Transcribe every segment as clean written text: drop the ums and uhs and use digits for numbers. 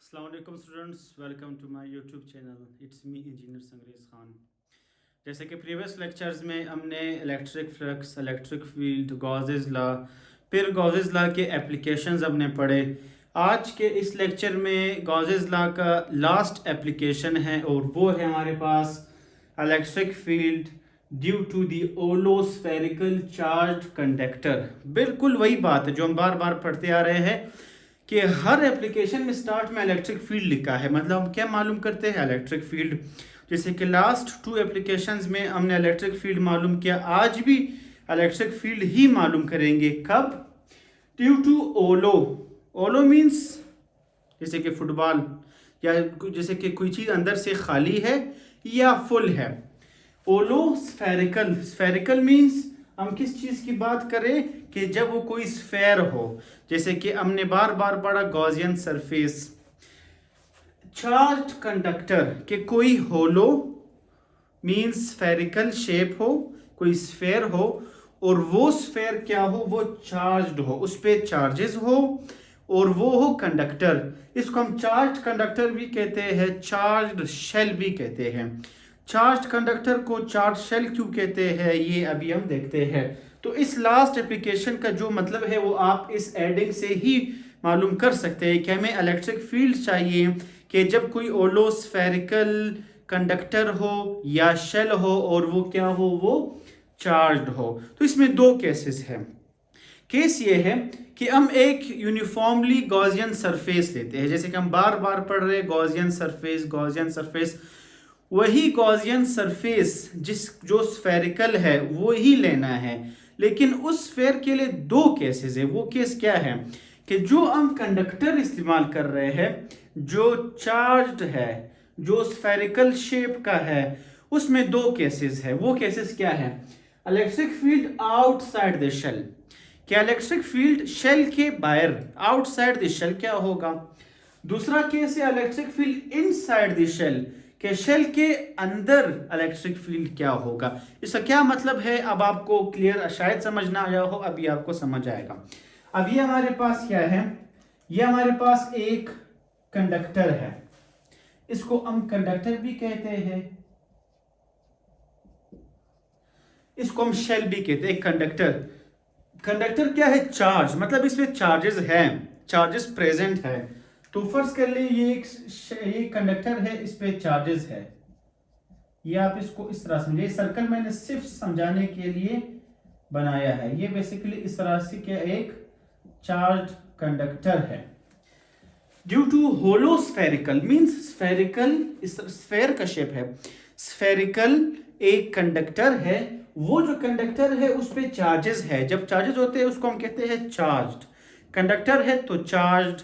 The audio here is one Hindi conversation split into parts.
अस्सलाम वालेकुम students, welcome to my YouTube channel. It's me engineer Sangrez Khan. जैसे कि प्रीवियस लेक्चर्स में हमने electric flux, electric field, Gauss's law, फिर गॉसेस लॉ के एप्लीकेशंस हमने पढ़े। आज के इस लेक्चर में गॉसेस लॉ का लास्ट एप्लीकेशन है और वो है हमारे पास electric field due to the hollow spherical charge conductor. बिल्कुल वही बात है जो हम बार बार पढ़ते आ रहे हैं कि हर एप्लीकेशन में स्टार्ट में इलेक्ट्रिक फील्ड लिखा है। मतलब हम क्या मालूम करते हैं? Electric field. जैसे कि लास्ट टू एप्लीकेशंस में हमने इलेक्ट्रिक फील्ड मालूम किया, आज भी इलेक्ट्रिक फील्ड ही मालूम करेंगे। कब? ड्यू टू ओलो। ओलो मीन्स जैसे कि फुटबॉल, या जैसे कि कोई चीज़ अंदर से खाली है या फुल है। ओलो स्फेरिकल, स्फेरिकल मीन्स हम किस चीज़ की बात करें कि जब वो कोई स्फेयर हो। जैसे कि हमने बार बार पढ़ा गॉसियन सरफेस। चार्ज कंडक्टर के कोई होलो मीन्स स्फेरिकल शेप हो, कोई स्फेयर हो और वो स्फेयर क्या हो, वो चार्ज्ड हो, उस पर चार्जेस हो और वो हो कंडक्टर। इसको हम चार्ज कंडक्टर भी कहते हैं, चार्ज्ड शेल भी कहते हैं। चार्ज कंडक्टर को चार्ज शेल क्यों कहते हैं ये अभी हम देखते हैं। तो इस लास्ट एप्लीकेशन का जो मतलब है वो आप इस एडिंग से ही मालूम कर सकते हैं कि हमें इलेक्ट्रिक फील्ड चाहिए कि जब कोई ओलोस्फेरिकल कंडक्टर हो या शेल हो और वो क्या हो, वो चार्ज्ड हो। तो इसमें दो केसेस हैं। केस ये है कि हम एक यूनिफॉर्मली गॉसियन सरफेस लेते हैं, जैसे कि हम बार बार पढ़ रहे हैं गॉसियन सरफेस, गॉसियन सरफेस। वही गॉसियन सरफेस जो स्फेरिकल है वो ही लेना है, लेकिन उस स्फेयर के लिए दो केसेस है। वो केस क्या है कि जो हम कंडक्टर इस्तेमाल कर रहे हैं, जो चार्ज्ड है, जो स्फेरिकल शेप का है, उसमें दो केसेस है। वो केसेस क्या है? Electric field outside the shell. क्या इलेक्ट्रिक फील्ड शेल के बाहर, आउटसाइड द शेल क्या होगा। दूसरा केस है electric field inside the shell, के शेल के अंदर इलेक्ट्रिक फील्ड क्या होगा। इसका क्या मतलब है अब आपको क्लियर शायद समझ ना आया हो, अभी आपको समझ आएगा। अब ये हमारे पास क्या है? ये हमारे पास एक कंडक्टर है, इसको हम कंडक्टर भी कहते हैं, इसको हम शेल भी कहते हैं। कंडक्टर, कंडक्टर क्या है? चार्ज, मतलब इसमें चार्जेस हैं, चार्जेस प्रेजेंट है। तो फर्ज कर ले ये कंडक्टर है, इस पे चार्जेस है। ये आप इसको इस तरह समझिए, सर्कल मैंने सिर्फ समझाने के लिए बनाया है। ये बेसिकली इस तरह से क्या एक चार्ज कंडक्टर है। ड्यू टू होलोस्फेरिकल मींस स्फेरिकल, इस स्फेयर का शेप है, स्फेरिकल एक कंडक्टर है। वो जो कंडक्टर है उस पे चार्जेस है, जब चार्जेस होते हैं उसको हम कहते हैं चार्ज्ड। कंडक्टर है तो चार्ज्ड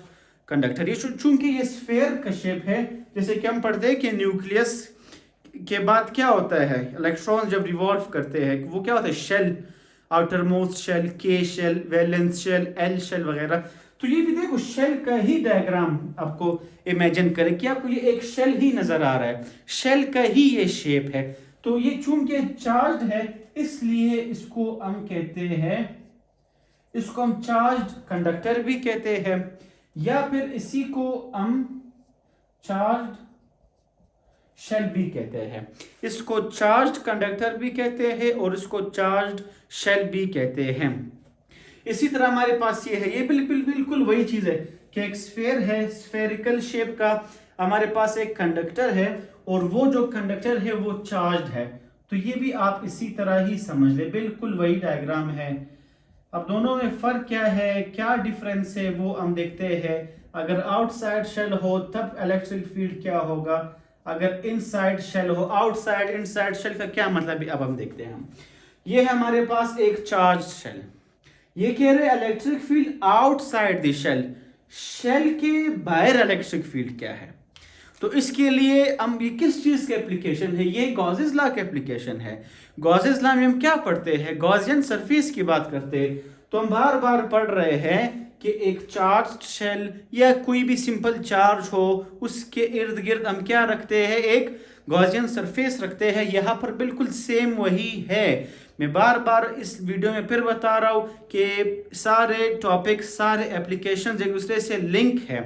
कंडक्टर। ये चूंकि ये स्फेयर का शेप है, जैसे कि हम पढ़ते हैं कि न्यूक्लियस के बाद क्या होता है, इलेक्ट्रॉन जब रिवॉल्व करते हैं वो क्या होता है, शेल, आउटर मोस्ट शेल, के shell, valence shell, L shell वगैरह। तो ये भी देखो शेल का ही डायग्राम आपको इमेजिन करें कि आपको ये एक शेल ही नजर आ रहा है, शेल का ही ये शेप है। तो ये चूंकि चार्ज्ड है इसलिए इसको हम कहते हैं, इसको हम चार्ज्ड कंडक्टर भी कहते हैं, या फिर इसी को हम चार्ज्ड शेल भी कहते हैं। इसको चार्ज्ड कंडक्टर भी कहते हैं और इसको चार्ज्ड शेल भी कहते हैं। इसी तरह हमारे पास ये है, ये बिल्कुल बिल्कुल वही चीज है कि एक स्फेयर है, स्फेरिकल शेप का, हमारे पास एक कंडक्टर है और वो जो कंडक्टर है वो चार्ज्ड है। तो ये भी आप इसी तरह ही समझ ले, बिल्कुल वही डायग्राम है। अब दोनों में फर्क क्या है, क्या डिफरेंस है वो हम देखते हैं। अगर आउटसाइड शेल हो तब इलेक्ट्रिक फील्ड क्या होगा, अगर इनसाइड शेल हो। आउटसाइड इनसाइड शेल का क्या मतलब है अब हम देखते हैं। ये है हमारे पास एक चार्ज शेल, ये कह रहे electric field outside the shell, shell के बाहर इलेक्ट्रिक फील्ड क्या है। तो इसके लिए हम, ये किस चीज के एप्लीकेशन है, ये गॉसेस लॉ के एप्लीकेशन है। गॉसेस लॉ में हम क्या पढ़ते हैं, गॉसियन सरफेस की बात करते हैं। तो हम बार बार पढ़ रहे हैं कि एक चार्ज शेल या कोई भी सिंपल चार्ज हो उसके इर्द गिर्द हम क्या रखते हैं, एक गॉसियन सरफेस रखते हैं। यहाँ पर बिल्कुल सेम वही है। मैं बार बार इस वीडियो में फिर बता रहा हूँ कि सारे टॉपिक, सारे एप्लीकेशन एक दूसरे से लिंक है।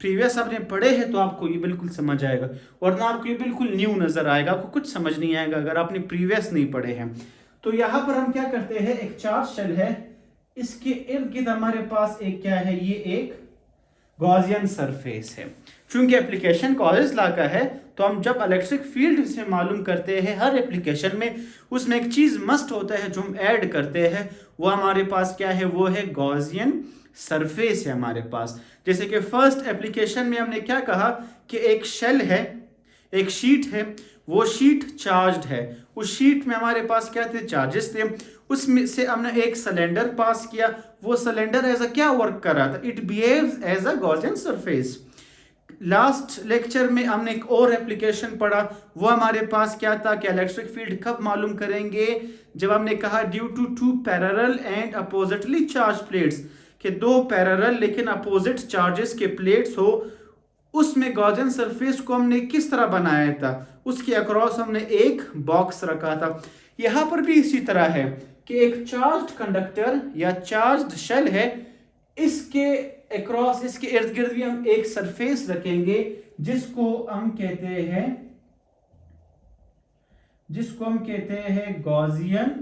प्रीवियस आपने पढ़े हैं तो आपको ये बिल्कुल समझ आएगा, वरना आपको ये बिल्कुल न्यू नजर आएगा, आपको कुछ समझ नहीं आएगा अगर आपने प्रीवियस नहीं पढ़े हैं। तो यहाँ पर हम क्या करते हैं, एक चार्ज शेल है, इसके इर्द गिर्द हमारे पास एक क्या है, ये एक गॉसियन सरफेस है। चूंकि एप्लीकेशन कॉलेज लॉ का है तो हम जब इलेक्ट्रिक फील्ड से मालूम करते हैं हर एप्लीकेशन में, उसमें एक चीज मस्ट होता है जो हम ऐड करते हैं, वो हमारे पास क्या है, वो है गॉसियन सरफेस है हमारे पास। जैसे कि फर्स्ट एप्लीकेशन में हमने क्या कहा कि एक शेल है, एक शीट है, वो शीट चार्ज्ड है, उस शीट में हमारे पास क्या थे, चार्जेस थे, उसमें से हमने एक सिलेंडर पास किया, वो सिलेंडर एज अ क्या वर्क कर रहा था, it behaves as a Gaussian surface. Last lecture में हमने एक और एप्लीकेशन पढ़ा, वो हमारे पास क्या था कि इलेक्ट्रिक फील्ड कब मालूम करेंगे, जब हमने कहा due to two parallel and oppositely charge plates, कि दो पैरेलल लेकिन अपोजिट चार्जेस के प्लेट्स हो, उसमें गॉसियन सरफेस को हमने किस तरह बनाया था, उसके अक्रॉस हमने एक बॉक्स रखा था। यहां पर भी इसी तरह है कि एक चार्ज्ड कंडक्टर या चार्ज्ड शेल है, इसके अक्रॉस, इसके इर्द गिर्द भी हम एक सरफेस रखेंगे जिसको हम कहते हैं गॉसियन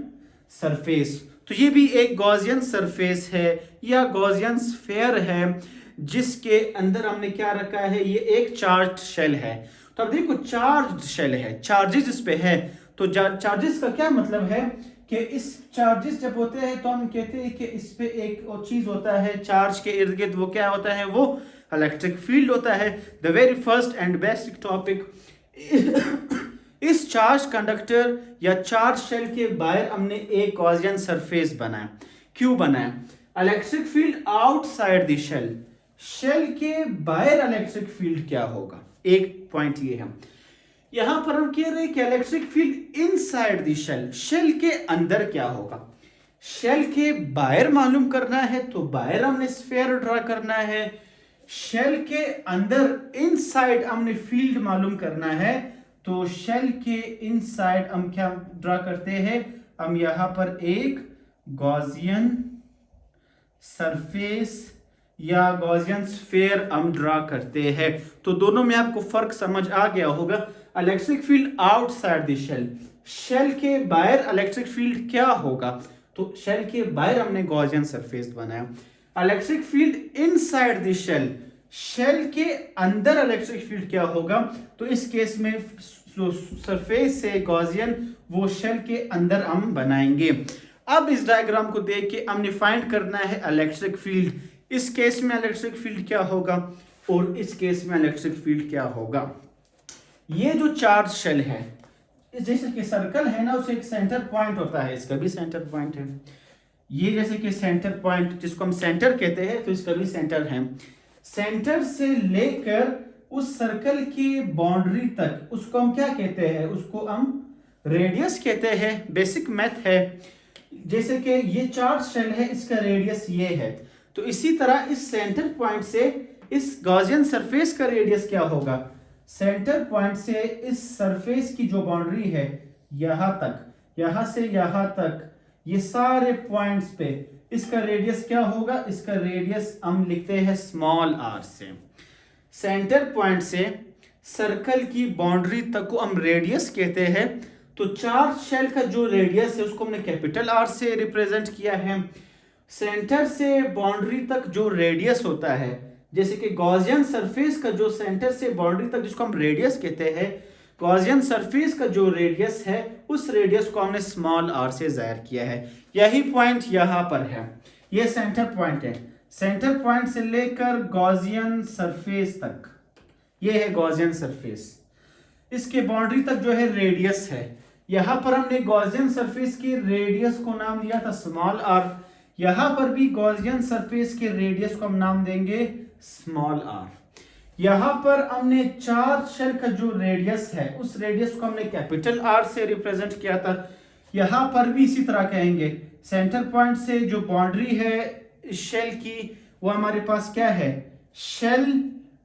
सरफेस। तो ये भी एक गॉसियन सरफेस है या गॉसियन स्फीयर है, जिसके अंदर हमने क्या रखा है, ये एक चार्ज्ड शेल है। तो अब देखो चार्ज्ड शेल है, चार्जेस इस पे है, तो चार्जेस का क्या मतलब है कि इस चार्जेस जब होते हैं तो हम कहते हैं कि इस पे एक और चीज होता है चार्ज के इर्द गिर्द, वो क्या होता है, वो इलेक्ट्रिक फील्ड होता है। The very first and basic topic, इस चार्ज कंडक्टर या चार्ज शेल के बाहर हमने एक गॉसियन सरफेस बनाया। क्यों बनाया, electric field outside the shell, shell के बाहर इलेक्ट्रिक फील्ड क्या होगा, एक पॉइंट ये है। यहां पर हम कह रहे हैं कि electric field inside the shell, shell के अंदर क्या होगा। शेल के बाहर मालूम करना है तो बाहर हमने स्फीयर ड्रा करना है, शेल के अंदर इनसाइड हमने फील्ड मालूम करना है, तो शेल के इनसाइड हम क्या ड्रा करते हैं, हम यहां पर एक गॉसियन सरफेस या गॉसियन स्फीयर हम ड्रा करते हैं। तो दोनों में आपको फर्क समझ आ गया होगा। Electric field outside the shell, shell के बाहर इलेक्ट्रिक फील्ड क्या होगा, तो शेल के बाहर हमने गॉसियन सरफेस बनाया। Electric field inside the shell, shell के अंदर इलेक्ट्रिक फील्ड क्या होगा, तो इस केस में जो सरफेस है गॉसियन, वो शेल के अंदर हम बनाएंगे। अब इस डायग्राम को देख के हमने फाइंड करना है इलेक्ट्रिक फील्ड। इस केस में इलेक्ट्रिक फील्ड क्या होगा और इस केस में इलेक्ट्रिक फील्ड क्या होगा। ये जो चार्ज शेल है, जैसे कि सर्कल है ना, उसे एक सेंटर पॉइंट होता है, इसका भी सेंटर पॉइंट है। ये जैसे कि सेंटर पॉइंट जिसको हम सेंटर कहते हैं, तो इसका भी सेंटर है। सेंटर से लेकर उस सर्कल की बाउंड्री तक उसको हम क्या कहते हैं, उसको हम रेडियस कहते हैं। बेसिक मैथ है, जैसे कि ये चार्ज शेल है, इसका रेडियस ये है, तो इसी तरह इस सेंटर पॉइंट से इस गॉसियन सरफेस का रेडियस क्या होगा, सेंटर पॉइंट से इस सरफेस की जो बाउंड्री है यहां तक, यहां से यहां तक, ये सारे पॉइंट्स पे इसका रेडियस क्या होगा, इसका रेडियस हम लिखते हैं स्मॉल आर से। सेंटर पॉइंट से सर्कल की बाउंड्री तक को हम रेडियस कहते हैं। तो चार्ज शेल का जो रेडियस है उसको हमने कैपिटल आर से रिप्रेजेंट किया है। सेंटर से बाउंड्री तक जो रेडियस होता है, जैसे कि गॉसियन सरफेस का जो सेंटर से बाउंड्री तक जिसको हम रेडियस कहते हैं, गॉसियन सरफेस का जो रेडियस है उस रेडियस को हमने स्मॉल आर से जाहिर किया है। यही पॉइंट यहां पर है, ये सेंटर पॉइंट है। सेंटर पॉइंट से लेकर गॉसियन सरफेस तक, ये है गॉसियन सरफेस, इसके बाउंड्री तक जो है रेडियस है। यहां पर हमने गॉसियन सरफेस की रेडियस को नाम दिया था स्मॉल आर, यहां पर भी गॉसियन सरफेस के रेडियस को हम नाम देंगे स्मॉल आर। यहां पर हमने चार्ज शेल का जो रेडियस है उस रेडियस को हमने कैपिटल आर से रिप्रेजेंट किया था। यहां पर भी इसी तरह कहेंगे, सेंटर पॉइंट से जो बाउंड्री है शेल की, वो हमारे पास क्या है, शेल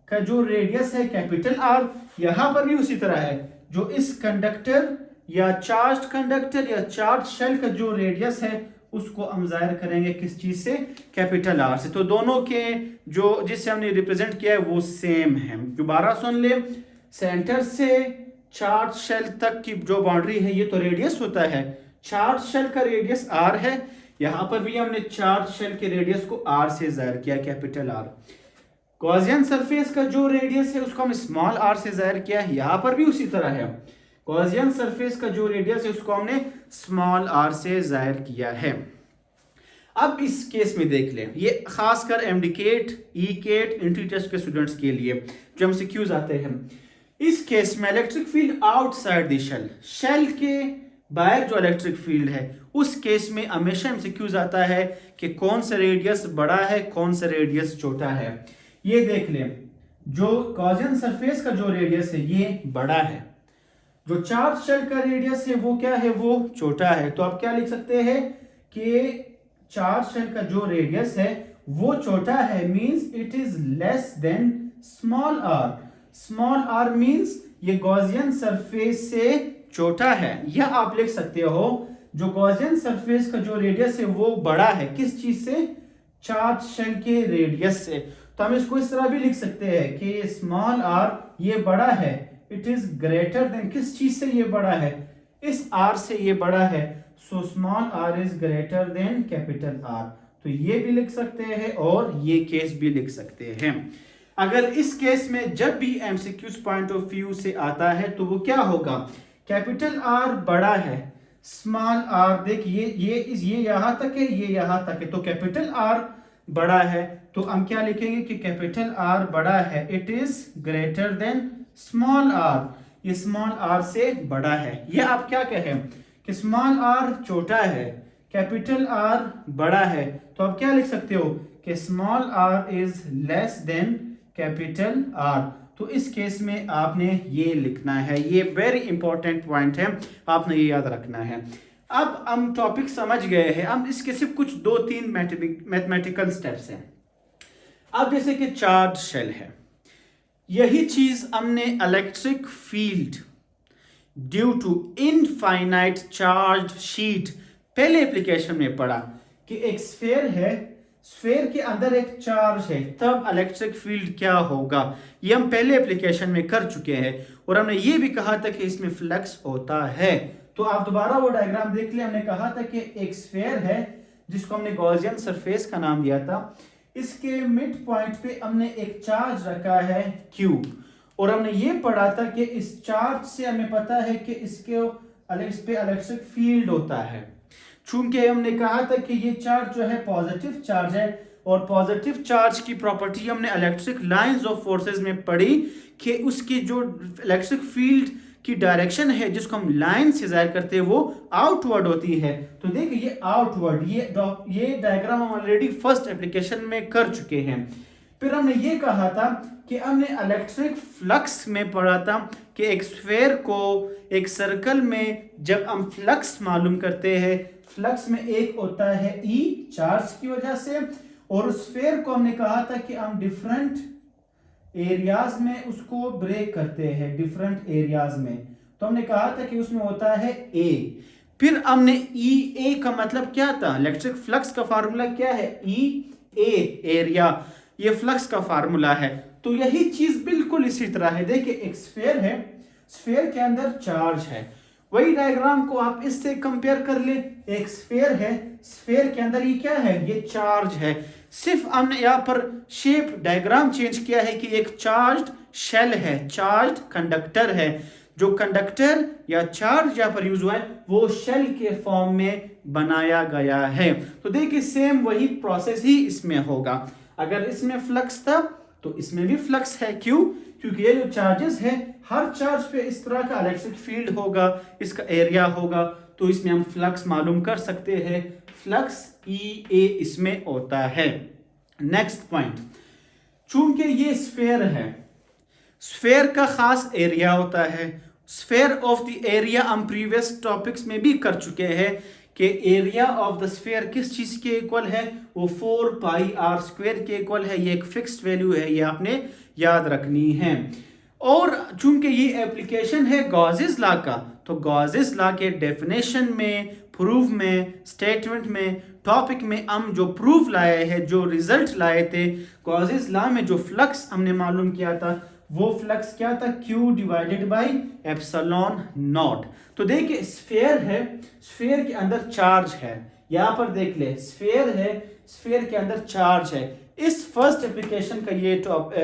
का जो रेडियस है कैपिटल आर। यहां पर भी उसी तरह है, जो इस कंडक्टर या चार्ज कंडक्टर या चार्ज शेल का जो रेडियस है उसको हम जाहिर करेंगे किस चीज से, कैपिटल आर से। तो दोनों के जो जिससे हमने रिप्रेजेंट किया है वो सेम है। दोबारा सुन ले, सेंटर से चार्ज शेल तक की जो बाउंड्री है ये तो रेडियस होता है, चार्ज शेल का रेडियस आर है, यहां पर भी हमने चार्ज शेल के रेडियस को आर से जाहिर किया, कैपिटल आर। गॉसियन सरफेस का जो रेडियस है उसको हम स्मॉल आर से जाहिर किया है, यहां पर भी उसी तरह है। गॉसियन सरफेस का जो रेडियस है उसको हमने स्मॉल आर से जाहिर किया है। अब इस केस में देख लें, ये खासकर एमडीकेट, ई-केट, एंट्री टेस्ट के स्टूडेंट्स के लिए जो हमसे क्यूज आते हैं। इस केस में electric field outside the shell, shell के बाहर जो इलेक्ट्रिक फील्ड है, उस केस में हमेशा एमसीक्यूज आता है कि कौन सा रेडियस बड़ा है, कौन सा रेडियस छोटा है। ये देख लें, जो गॉसियन सरफेस का जो रेडियस है ये बड़ा है, जो चार्ज शेल का रेडियस है वो क्या है, वो छोटा है। तो आप क्या लिख सकते हैं कि चार्ज शेल का जो रेडियस है वो छोटा है, means it is less than small R. Small R means ये गॉसियन सरफेस से छोटा है। या आप लिख सकते हो जो गॉसियन सरफेस का जो रेडियस है वो बड़ा है, किस चीज से, चार्ज शेल के रेडियस से। तो हम इसको इस तरह भी लिख सकते हैं कि स्मॉल आर ये बड़ा है, इट इज ग्रेटर देन, किस चीज से ये बड़ा है, इस आर से ये बड़ा है, so small R is greater than capital R. तो ये भी लिख सकते हैं और ये केस भी लिख सकते हैं। अगर इस केस में जब भी एमसीक्यूज पॉइंट ऑफ व्यू से आता है तो वो क्या होगा, कैपिटल आर बड़ा है, स्मॉल आर, देख ये यहां तक है, ये यहां तक है, तो कैपिटल आर बड़ा है, तो हम क्या लिखेंगे कि कैपिटल आर बड़ा है, it is greater than small R, ये स्मॉल आर से बड़ा है। ये आप क्या कहें कि स्मॉल आर छोटा है, कैपिटल आर बड़ा है, तो आप क्या लिख सकते हो कि small R is less than capital R. तो इस केस में आपने ये लिखना है, ये वेरी इंपॉर्टेंट पॉइंट है, आपने ये याद रखना है। अब हम टॉपिक समझ गए हैं, अब इसके सिर्फ कुछ 2-3 मैथमेटिकल स्टेप्स हैं। अब जैसे कि चार्ज शेल है, यही चीज हमने electric field due to infinite charge sheet पहले एप्लीकेशन में पढ़ा कि एक स्फीयर है, स्फीयर के अंदर एक चार्ज है, तब इलेक्ट्रिक फील्ड क्या होगा, ये हम पहले एप्लीकेशन में कर चुके हैं। और हमने ये भी कहा था कि इसमें फ्लक्स होता है। तो आप दोबारा वो डायग्राम देख ले, हमने कहा था कि एक स्फीयर है जिसको हमने गॉसियन सरफेस का नाम दिया था, इसके मिड पॉइंट पे हमने एक चार्ज रखा है Q, और हमने ये पढ़ा था कि इस चार्ज से हमें पता है कि इस पे इलेक्ट्रिक फील्ड होता है। चूंकि हमने कहा था कि ये चार्ज जो है पॉजिटिव चार्ज है, और पॉजिटिव चार्ज की प्रॉपर्टी हमने इलेक्ट्रिक लाइंस ऑफ फोर्सेस में पढ़ी कि उसकी जो इलेक्ट्रिक फील्ड की डायरेक्शन है जिसको हम लाइन से जाहिर करते हैं वो आउटवर्ड होती है। तो देखिए ये आउटवर्ड, ये डायग्राम हम ऑलरेडी फर्स्ट एप्लीकेशन में कर चुके हैं। फिर हमने ये कहा था कि हमने इलेक्ट्रिक फ्लक्स में पढ़ा था कि एक स्फीयर को एक सर्कल में जब हम फ्लक्स मालूम करते हैं, फ्लक्स में एक होता है E चार्ज की वजह से, और स्फीयर को हमने कहा था कि हम डिफरेंट एरियाज में उसको ब्रेक करते हैं, डिफरेंट एरियाज में। तो हमने कहा था कि उसमें होता है A। फिर हमने E A का मतलब क्या था, इलेक्ट्रिक फ्लक्स का फार्मूला क्या है, E A एरिया, ये फ्लक्स का फार्मूला है। तो यही चीज बिल्कुल इसी तरह है। देखिए एक स्फीयर है, स्फीयर के अंदर चार्ज है, वही डायग्राम को आप इससे कंपेयर कर ले, एक स्फीयर है, स्फीयर के अंदर ये क्या है, ये चार्ज है, सिर्फ हमने यहाँ पर शेप डायग्राम चेंज किया है कि एक चार्ज्ड शेल है, चार्ज्ड कंडक्टर है, जो कंडक्टर या चार्ज यहाँ पर यूज हुआ है वो शेल के फॉर्म में बनाया गया है। तो देखिए सेम वही प्रोसेस ही इसमें होगा। अगर इसमें फ्लक्स था तो इसमें भी फ्लक्स है, क्यों, क्योंकि ये जो चार्जेस है हर चार्ज पे इस तरह का इलेक्ट्रिक फील्ड होगा, इसका एरिया होगा, तो इसमें हम फ्लक्स मालूम कर सकते हैं, फ्लक्स EA इसमें होता है। नेक्स्ट पॉइंट, चूंकि ये स्फीयर है, स्फीयर का खास एरिया होता है, स्फीयर ऑफ द एरिया हम प्रीवियस टॉपिक्स में भी कर चुके हैं कि एरिया ऑफ द स्फीयर किस चीज के इक्वल है, वो 4πr² के इक्वल है। ये एक फिक्स्ड वैल्यू है, ये आपने याद रखनी है। और चूंकि ये एप्लीकेशन है गॉसेस लॉ का, तो गॉसेस लॉ के डेफिनेशन में, प्रूफ में, स्टेटमेंट में, टॉपिक में हम जो प्रूफ लाए हैं, जो रिजल्ट लाए थे गॉसेस लॉ में, जो फ्लक्स हमने मालूम किया था, वो फ्लक्स क्या था, Q divided by epsilon not. तो देखिए स्फीयर है, स्फीयर के अंदर चार्ज है, यहां पर देख ले स्फीयर है, स्फीयर के अंदर चार्ज है। इस फर्स्ट एप्लीकेशन का ये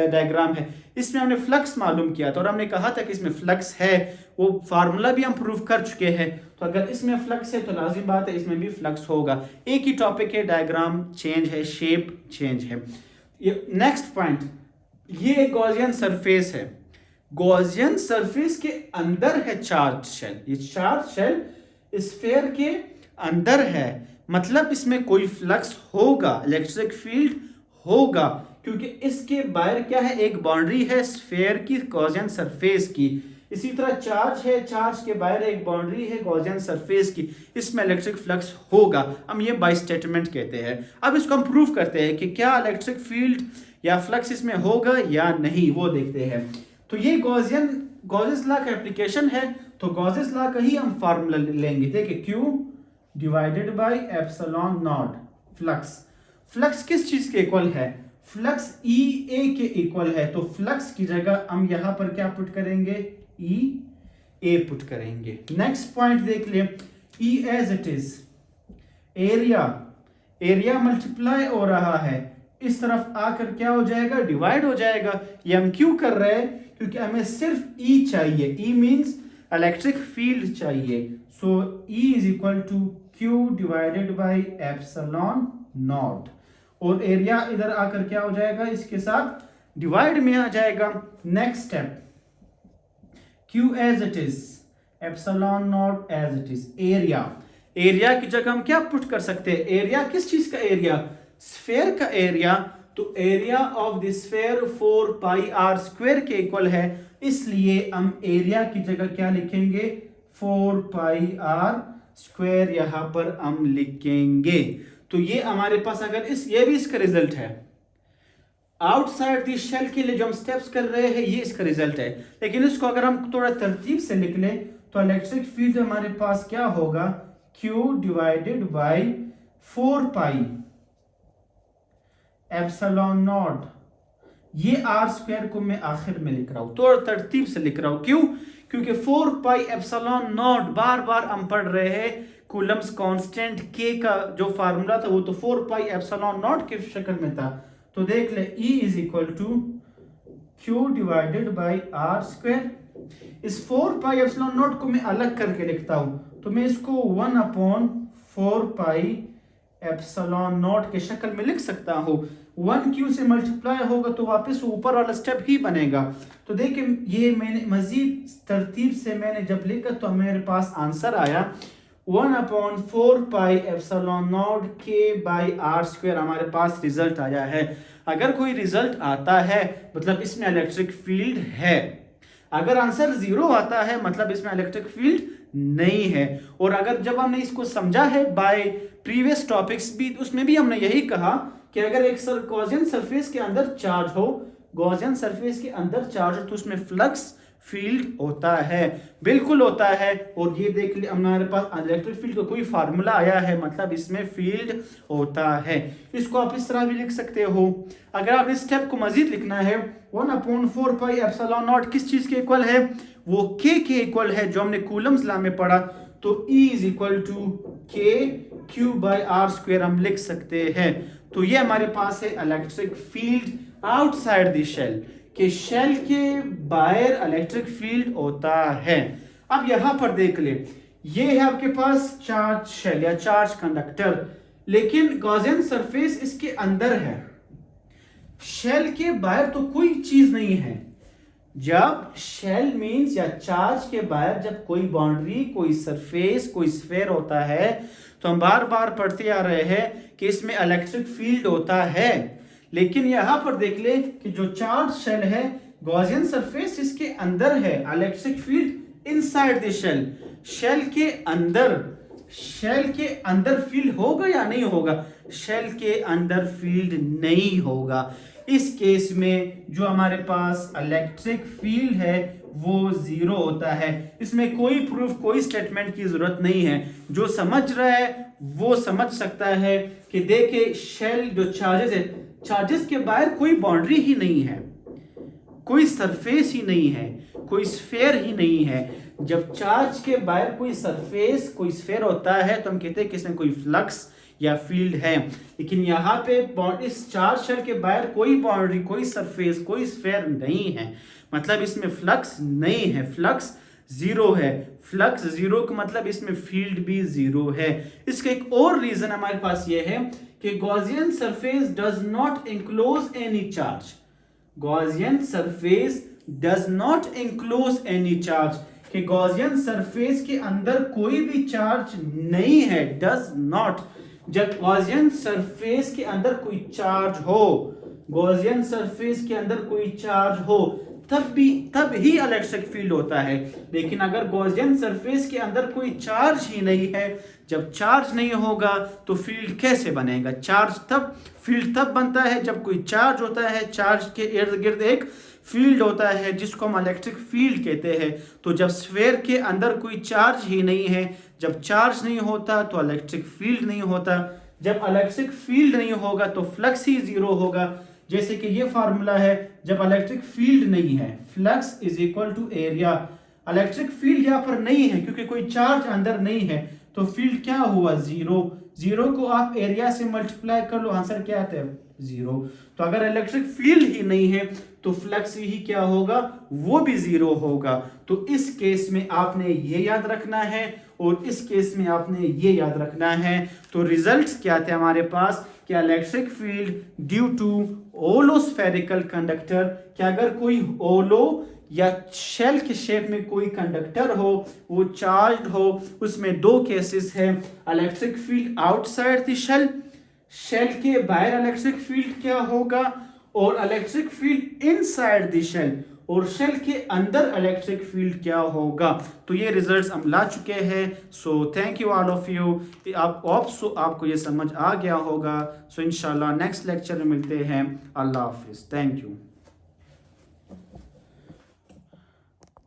डायग्राम है, इसमें हमने फ्लक्स मालूम किया था और हमने कहा था कि इसमें फ्लक्स है, वो फार्मूला भी हम प्रूव कर चुके हैं। तो अगर इसमें फ्लक्स है तो लाजिम बात है इसमें भी फ्लक्स होगा। एक ही टॉपिक है, डायग्राम चेंज है, शेप चेंज है। नेक्स्ट पॉइंट, ये एक गॉसियन सरफेस है, गॉसियन सरफेस के अंदर है चार्ज शेल, ये चार्ज शेल स्फीयर के अंदर है, मतलब इसमें कोई फ्लक्स होगा, इलेक्ट्रिक फील्ड होगा, क्योंकि इसके बाहर क्या है, एक बाउंड्री है स्फीयर की, गॉसियन सरफेस की। इसी तरह चार्ज है, चार्ज के बाहर एक बाउंड्री है गॉसियन सरफेस की, इसमें इलेक्ट्रिक फ्लक्स होगा। हम ये बाय स्टेटमेंट कहते हैं। अब इसको हम प्रूव करते हैं कि क्या इलेक्ट्रिक फील्ड या फ्लक्स इसमें होगा या नहीं, वो देखते हैं। तो ये गॉसेस लॉ का एप्लीकेशन है, तो गॉसेस लॉ का ही हम फार्मूला लेंगे। देखिए Q divided by epsilon not flux. Flux किस चीज के इक्वल है, फ्लक्स EA के इक्वल है, तो फ्लक्स की जगह हम यहां पर क्या पुट करेंगे, EA पुट करेंगे। नेक्स्ट पॉइंट देख ले, E as it is, area, area multiply हो रहा है, इस तरफ आकर क्या हो जाएगा, डिवाइड हो जाएगा। ये हम क्यों कर रहे हैं, क्योंकि हमें सिर्फ E चाहिए, E मींस इलेक्ट्रिक फील्ड चाहिए। So E is equal to Q divided by epsilon naught, और एरिया इधर आकर क्या हो जाएगा, इसके साथ डिवाइड में आ जाएगा। Next step, Q as it is, epsilon naught as it is, area, area की जगह हम क्या पुट कर सकते हैं, एरिया किस चीज का एरिया, स्फीयर का एरिया, तो area of the sphere 4 pi r square के इक्वल है, इसलिए हम एरिया की जगह क्या लिखेंगे, 4 पाई r स्क्वायर यहां पर हम लिखेंगे। तो ये हमारे पास अगर ये भी इसका रिजल्ट है, आउटसाइड द शेल के लिए जो हम स्टेप्स कर रहे हैं ये इसका रिजल्ट है। लेकिन इसको अगर हम थोड़ा तरतीब से लिख लें तो इलेक्ट्रिक फील्ड हमारे पास क्या होगा, Q divided bye 4 pi epsilon not, ये r स्क्वायर को मैं आखिर में लिख रहा हूं, थोड़ा तरतीब से लिख रहा हूं, क्यों, क्योंकि 4 पाई एप्सिलॉन नॉट बार बार हम पढ़ रहे हैं, कूलम्स कांस्टेंट K का जो फार्मूला था वो तो 4 पाई एप्सिलॉन नॉट की शक्ल में था। तो देख ले E is equal to Q divided by r square. इस 4 पाई एप्सिलॉन नॉट को मैं अलग करके लिखता हूं, तो मैं इसको 1/4 पाई एप्सिलॉन नॉट के शक्ल में लिख सकता हूं। 1Q से मल्टीप्लाई होगा तो वापस ऊपर वाला स्टेप ही बनेगा। तो देखिए ये मैंने मजीद तरतीब से मैंने जब लिखा तो मेरे पास आंसर आया 1/4 pi epsilon not K by r square, हमारे पास रिजल्ट आया है। अगर कोई रिजल्ट आता है मतलब इसमें इलेक्ट्रिक फील्ड है, अगर आंसर 0 आता है मतलब इसमें इलेक्ट्रिक फील्ड नहीं है। और अगर जब हमने इसको समझा है बाय प्रीवियस टॉपिक्स भी, उसमें भी हमने यही कहा कि अगर एक गॉसियन सरफेस के अंदर चार्ज हो, गॉसियन सरफेस के अंदर चार्ज हो तो उसमें फ्लक्स फील्ड होता है, बिल्कुल होता है। और ये देख लिया हमारे पास इलेक्ट्रिक फील्ड का कोई फार्मूला आया है, मतलब इसमें फील्ड होता है। इसको आप इस तरह भी लिख सकते हो। अगर आप इस स्टेप को मजीद लिखना है, 1/4 पाई एप्सिलॉन नॉट किस चीज के इक्वल है, वो K के इक्वल है जो हमने कूलम्स लॉ में पढ़ा। तो E is equal to K Q by r square हम लिख सकते हैं। तो ये हमारे पास है electric field outside the shell, कि शेल के बाहर इलेक्ट्रिक फील्ड होता है। अब यहां पर देख ले, ये है आपके पास चार्ज शेल या चार्ज कंडक्टर, लेकिन गॉसियन सरफेस इसके अंदर है, शेल के बाहर तो कोई चीज नहीं है। जब शेल मींस या चार्ज के बाहर जब कोई बाउंड्री, कोई सरफेस, कोई स्फीयर होता है, तो हम बार बार पढ़ते आ रहे हैं कि इसमें इलेक्ट्रिक फील्ड होता है। लेकिन यहां पर देख ले कि जो चार्ज शेल है, गॉसियन सरफेस इसके अंदर है, electric field inside the shell, shell के अंदर फील्ड होगा या नहीं होगा। शेल के अंदर फील्ड नहीं होगा। इस केस में जो हमारे पास इलेक्ट्रिक फील्ड है वो जीरो होता है। इसमें कोई प्रूफ, कोई स्टेटमेंट की जरूरत नहीं है। जो समझ रहा है वो समझ सकता है कि देखिए शेल जो चार्जेस है, चार्जेस के बाहर कोई बाउंड्री ही नहीं है, कोई सरफेस ही नहीं है, कोई स्फेयर ही नहीं है। जब चार्ज के बाहर कोई सरफेस, कोई स्फेयर होता है तो हम कहते हैं कि इसमें कोई फ्लक्स या फील्ड है। लेकिन यहाँ पे इस चार्ज शेल के बाहर कोई बाउंड्री, कोई सरफेस, कोई स्फेयर नहीं है, मतलब इसमें फ्लक्स नहीं है, फ्लक्स जीरो है। फ्लक्स जीरो का मतलब इसमें फील्ड भी जीरो है। इसका एक और रीजन हमारे पास ये है कि Gaussian surface does not enclose any charge. Gaussian surface does not enclose any charge, कि गॉसियन सरफेस के अंदर कोई भी चार्ज नहीं है, डज नॉट। जब गॉसियन सरफेस के अंदर कोई चार्ज हो, गॉसियन सरफेस के अंदर कोई चार्ज हो, तब ही इलेक्ट्रिक फील्ड होता है। लेकिन अगर गॉसियन सरफेस के अंदर कोई चार्ज ही नहीं है, जब चार्ज नहीं होगा तो फील्ड कैसे बनेगा? फील्ड तब बनता है जब कोई चार्ज होता है, चार्ज के इर्द गिर्द एक फील्ड होता है जिसको हम इलेक्ट्रिक फील्ड कहते हैं। तो जब स्फेयर के अंदर कोई चार्ज ही नहीं है, जब चार्ज नहीं होता तो इलेक्ट्रिक फील्ड नहीं होता। जब इलेक्ट्रिक फील्ड नहीं होगा तो फ्लक्स ही जीरो होगा। जैसे कि ये फार्मूला है, जब इलेक्ट्रिक फील्ड नहीं है, flux is equal to area. Electric field यहाँ पर नहीं है क्योंकि कोई चार्ज अंदर नहीं है, तो फील्ड क्या हुआ? जीरो। जीरो को आप एरिया से मल्टीप्लाई कर लो, आंसर क्या आता है? जीरो। तो अगर इलेक्ट्रिक फील्ड ही नहीं है तो फ्लक्स ही क्या होगा? वो भी जीरो होगा। तो इस केस में आपने ये याद रखना है और इस केस में आपने ये याद रखना है। तो रिजल्ट्स क्या थे हमारे पास कि electric field due to hollow spherical conductor, कि अगर कोई ओलो या शेल के शेप में कोई कंडक्टर हो, वो चार्ज हो, उसमें दो केसेस है। Electric field outside the shell, shell के बाहर इलेक्ट्रिक फील्ड क्या होगा, और electric field inside the shell, और शेल के अंदर इलेक्ट्रिक फील्ड क्या होगा। तो ये रिजल्ट्स हम ला चुके हैं। So thank you all of you. आपको ये समझ आ गया होगा। सो इंशाल्लाह नेक्स्ट लेक्चर में मिलते हैं। अल्लाह हाफिज। Thank you.